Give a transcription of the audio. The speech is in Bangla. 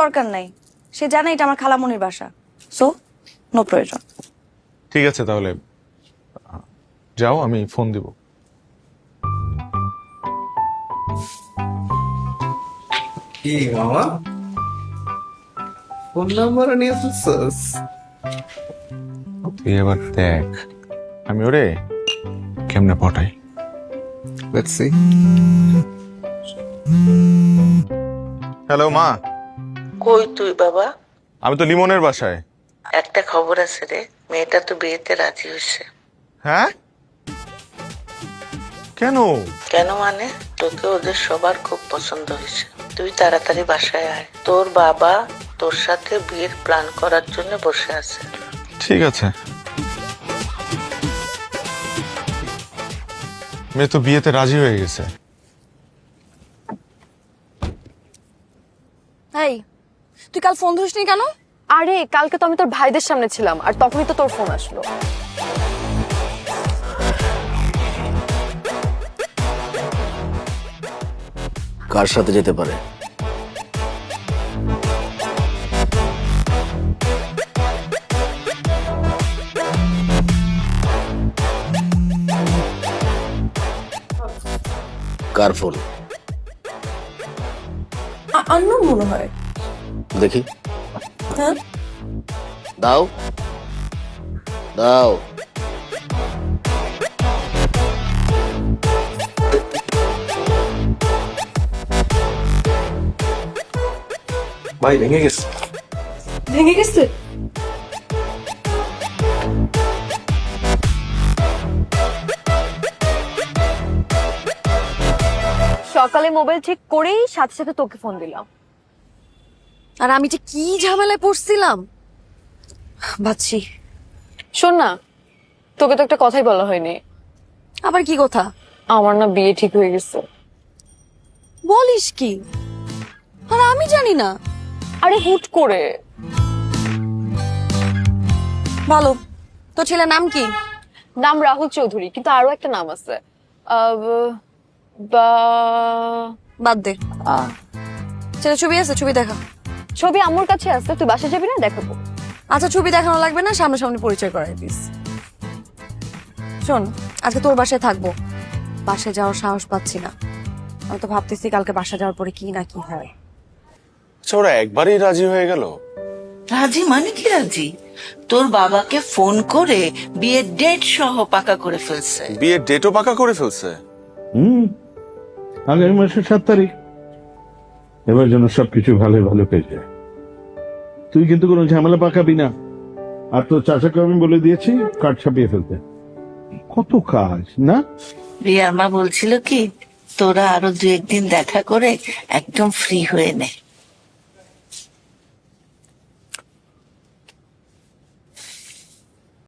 দরকার নাই, সে জানে এটা আমার খালামনির বাসা, সো নো প্রয়োজন। ঠিক আছে তাহলে যাও, আমি ফোন দিব। কি মামা, ফোন নাম্বার নিয়ে আসছিস? তুই এবার দেখ আমি ওরে কেমনে পটাই। Let's see. হ্যালো মা, কই তুই বাবা? আমি তো লিমনের বাসায়। একটা খবর আছে রে, মেয়েটা তো বিয়েতে রাজি হয়েছে। হ্যাঁ? কেন? কেন মানে, তোকে ওদের সবার খুব পছন্দ হয়েছে। তুই তাড়াতাড়ি বাসায় আয়, তোর বাবা তোর সাথে বিয়ের প্ল্যান করার জন্য বসে আছে। ঠিক আছে। মেয়ে তো বিয়েতে রাজি হয়ে গেছে। এই তুই কাল ফোন ধরিসনি কেন? আরে কালকে তো আমি তোর ভাইদের সামনে ছিলাম, আর তখনই তো তোর ফোন আসলো। কার সাথে যেতে পারে? কার ফোন? আন্নোন মনে হয়। দেখি। হ্যাঁ দাও দাও। ভাই ভেঙে গেছে। ভেঙে গেছে? সকালে মোবাইল ঠিক করেই সাথে সাথে তোকে ফোন দিলাম। আর আমি যে কি ঝামেলায় পড়ছিলাম ভাবছি। শোন না, তোকে তো একটা কথাই বলা হয়নি। আবার কি কথা? আমার না বিয়ে ঠিক হয়ে গেছে। বলিস কি? আর আমি জানি না। আরে হুট করে। ভালো। তো ছেলের নাম কি? নাম রাহুল চৌধুরী, কিন্তু আরো একটা নাম আছে। বাদ দে। ছেলে ছবি আছে? ছবি দেখা। ছবি আম্মুর কাছে আছে, তুই বাসা যাবি না? দেখাবো। আচ্ছা ছবি দেখানো লাগবে না, সামনাসামনি পরিচয় করাই দিস। শোন, আজকে তোর বাসায় থাকবো। বাসায় যাওয়ার সাহস পাচ্ছি না। আমি তো ভাবতেছি কালকে বাসা যাওয়ার পরে কি না কি হয়। আচ্ছা ওরা একবারই রাজি হয়ে গেল? রাজি মানে কি রাজি? তোর বাবাকে ফোন করে বিয়ের ডেট সহ পাকা করে ফেলছে। বিয়ের ডেটও পাকা করে ফেলছে? আগামী মাসের 7 তারিখ। এবার যেন সবকিছু ভালো ভালো হয়ে যায়। তুই কিন্তু কোনো ঝামেলা পাকাবি না। আর তোর চাচাকে আমি বলে দিয়েছি কার্ড ছাপিয়ে ফেলতে। কত কাজ না? রিয়ার মা বলছিল কি, তোরা আরো 2-1 দিন দেখা করে একদম ফ্রি হয়ে নে।